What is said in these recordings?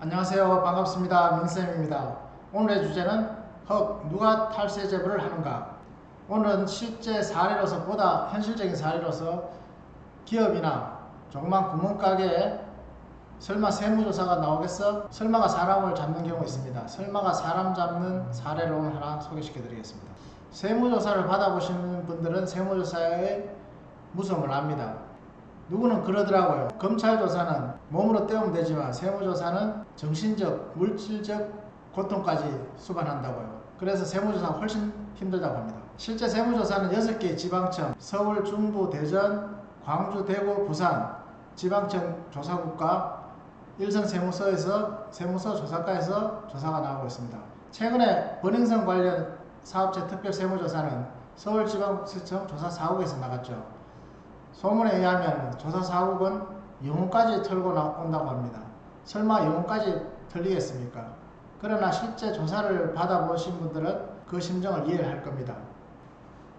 안녕하세요. 반갑습니다. 민쌤입니다. 오늘의 주제는 누가 탈세 제보를 하는가? 오늘은 실제 사례로서 보다 현실적인 사례로서 기업이나 조그만 구멍가게에 설마 세무조사가 나오겠어? 설마가 사람을 잡는 경우가 있습니다. 설마가 사람 잡는 사례로 하나 소개시켜 드리겠습니다. 세무조사를 받아보시는 분들은 세무조사의 무서움을 압니다. 누구는 그러더라고요. 검찰 조사는 몸으로 때우면 되지만 세무조사는 정신적, 물질적 고통까지 수반한다고요. 그래서 세무조사가 훨씬 힘들다고 합니다. 실제 세무조사는 6개의 지방청, 서울, 중부, 대전, 광주, 대구, 부산 지방청 조사국과 일선세무서에서 세무서 조사과에서 조사가 나오고 있습니다. 최근에 버닝썬 관련 사업체 특별세무조사는 서울지방세청 조사사국에서 나갔죠. 소문에 의하면 조사사국은 영혼까지 털고 온다고 합니다. 설마 영혼까지 털리겠습니까? 그러나 실제 조사를 받아보신 분들은 그 심정을 이해를 할 겁니다.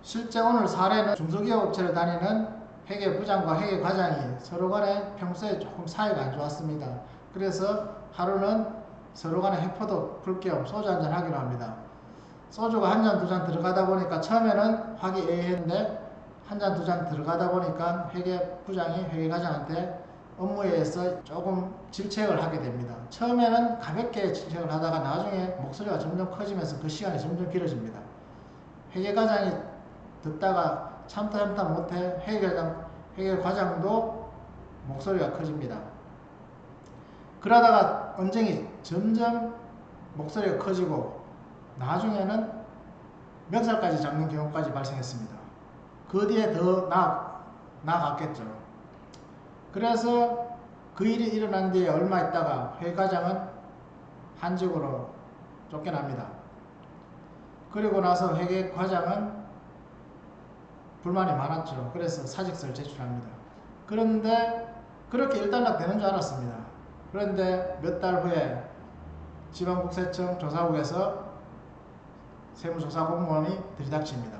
실제 오늘 사례는 중소기업 업체를 다니는 회계부장과 회계과장이 서로 간에 평소에 조금 사이가 안 좋았습니다. 그래서 하루는 서로 간에 회포도 풀 겸 소주 한잔 하기로 합니다. 소주가 한 잔, 두 잔 들어가다 보니까 처음에는 화기애애했는데 한 잔, 두 잔 들어가다 보니까 회계부장이 회계과장한테 업무에 의해서 조금 질책을 하게 됩니다. 처음에는 가볍게 질책을 하다가 나중에 목소리가 점점 커지면서 그 시간이 점점 길어집니다. 회계과장이 듣다가 참다 못해 회계과장도 목소리가 커집니다. 그러다가 언쟁이 점점 목소리가 커지고 나중에는 멱살까지 잡는 경우까지 발생했습니다. 그 뒤에 더 나아갔겠죠. 그래서 그 일이 일어난 뒤에 얼마 있다가 회계과장은 한직으로 쫓겨납니다. 그리고 나서 회계과장은 불만이 많았죠. 그래서 사직서를 제출합니다. 그런데 그렇게 일단락 되는 줄 알았습니다. 그런데 몇 달 후에 지방국세청 조사국에서 세무조사 공무원이 들이닥칩니다.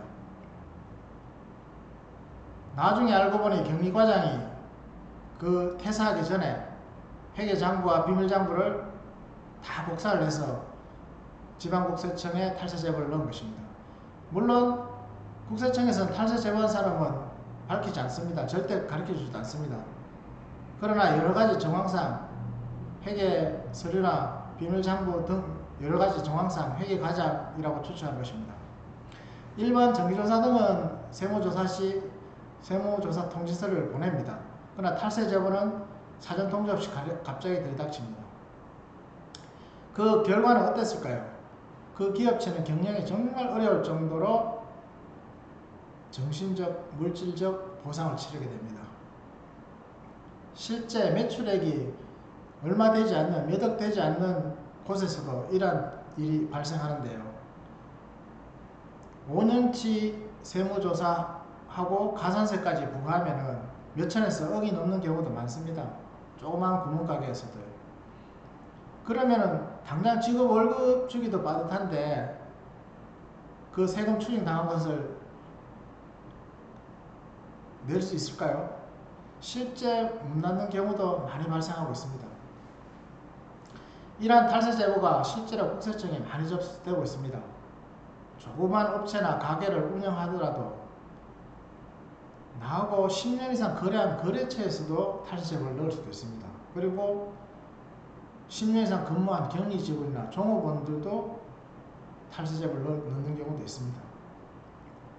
나중에 알고 보니 경리과장이 그 퇴사하기 전에 회계장부와 비밀장부를 다 복사를 해서 지방국세청에 탈세 제보를 넣은 것입니다. 물론 국세청에서는 탈세 제보한 사람은 밝히지 않습니다. 절대 가르쳐주지도 않습니다. 그러나 여러가지 정황상 회계 서류나 비밀장부 등 여러가지 정황상 회계과장이라고 추측한 것입니다. 일반 정기조사 등은 세무조사 시 세무조사 통지서를 보냅니다. 그러나 탈세 제보는 사전 통지 없이 갑자기 들이닥칩니다. 그 결과는 어땠을까요? 그 기업체는 경영이 정말 어려울 정도로 정신적, 물질적 보상을 치르게 됩니다. 실제 매출액이 얼마 되지 않는, 몇 억 되지 않는 곳에서도 이런 일이 발생하는데요. 5년치 세무조사하고 가산세까지 부과하면 몇천에서 억이 넘는 경우도 많습니다. 조그만 구멍가게에서도요. 그러면은 당장 직업 월급 주기도 빠듯한데 그 세금 추징 당한 것을 낼 수 있을까요? 실제 못 낳는 경우도 많이 발생하고 있습니다. 이러한 탈세 제보가 실제로 국세청에 많이 접수되고 있습니다. 조그만 업체나 가게를 운영하더라도 나하고 10년 이상 거래한 거래처에서도 탈세 제보를 넣을 수도 있습니다. 그리고 10년 이상 근무한 격리직원이나 종업원들도 탈세 제보를 넣는 경우도 있습니다.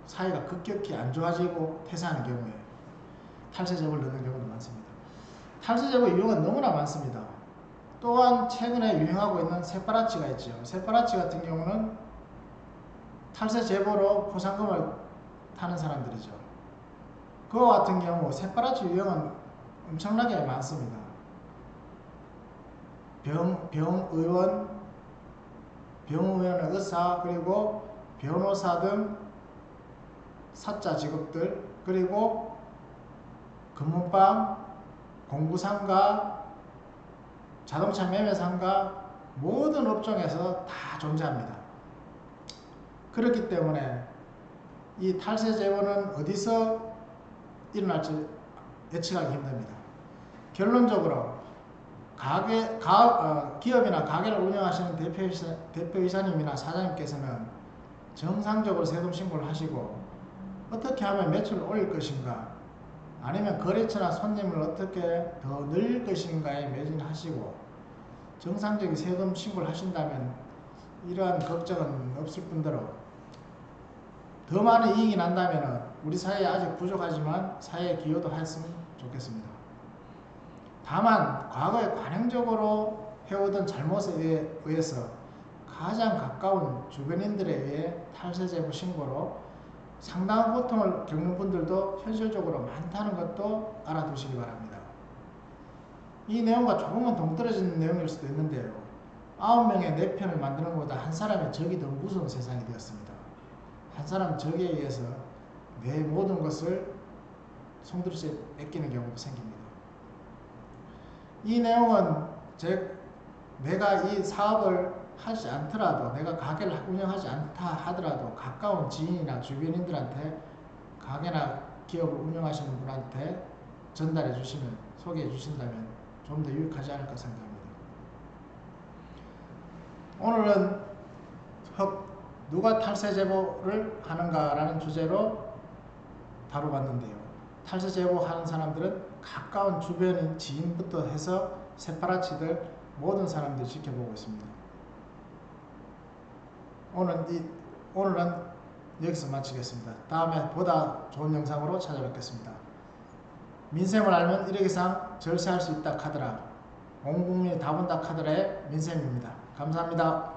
사이가 급격히 안 좋아지고 퇴사하는 경우에 탈세 제보를 넣는 경우도 많습니다. 탈세 제보 이유가 너무나 많습니다. 또한 최근에 유행하고 있는 세파라치가 있죠. 세파라치 같은 경우는 탈세 제보로 포상금을 타는 사람들이죠. 그와 같은 경우 세파라치 유형은 엄청나게 많습니다. 병의원의 의사, 그리고 변호사 등 사자 직업들, 그리고 금은방, 공구상가, 자동차 매매상가 모든 업종에서 다 존재합니다. 그렇기 때문에 이 탈세 제보는 어디서 일어날지 예측하기 힘듭니다. 결론적으로 기업이나 가게를 운영하시는 대표이사님이나 사장님께서는 정상적으로 세금 신고를 하시고 어떻게 하면 매출을 올릴 것인가, 아니면 거래처나 손님을 어떻게 더 늘릴 것인가에 매진하시고 정상적인 세금 신고를 하신다면 이러한 걱정은 없을 뿐더러 더 많은 이익이 난다면 우리 사회에 아직 부족하지만 사회에 기여도 했으면 좋겠습니다. 다만 과거에 관행적으로 해오던 잘못에 의해서 가장 가까운 주변인들에 의해 탈세제보 신고로 상당한 고통을 겪는 분들도 현실적으로 많다는 것도 알아두시기 바랍니다. 이 내용과 조금은 동떨어지는 내용일 수도 있는데요. 9명의 내 편을 만드는 것보다 한 사람의 적이 더 무서운 세상이 되었습니다. 한 사람 적에 의해서 내 모든 것을 송두리째 뺏기는 경우도 생깁니다. 이 내용은 내가 이 사업을 하지 않더라도, 내가 가게를 운영하지 않다 하더라도 가까운 지인이나 주변인들한테 가게나 기업을 운영하시는 분한테 전달해 주시면, 소개해 주신다면 좀 더 유익하지 않을까 생각합니다. 오늘은 누가 탈세 제보를 하는가 라는 주제로 다뤄봤는데요. 탈세 제보하는 사람들은 가까운 주변인 지인부터 해서 새파랗지들 모든 사람들이 지켜보고 있습니다. 오늘은 여기서 마치겠습니다. 다음에 보다 좋은 영상으로 찾아뵙겠습니다. 민쌤을 알면 1억 이상 절세할 수 있다 카드라, 온 국민이 다 본다 카드라의 민쌤입니다. 감사합니다.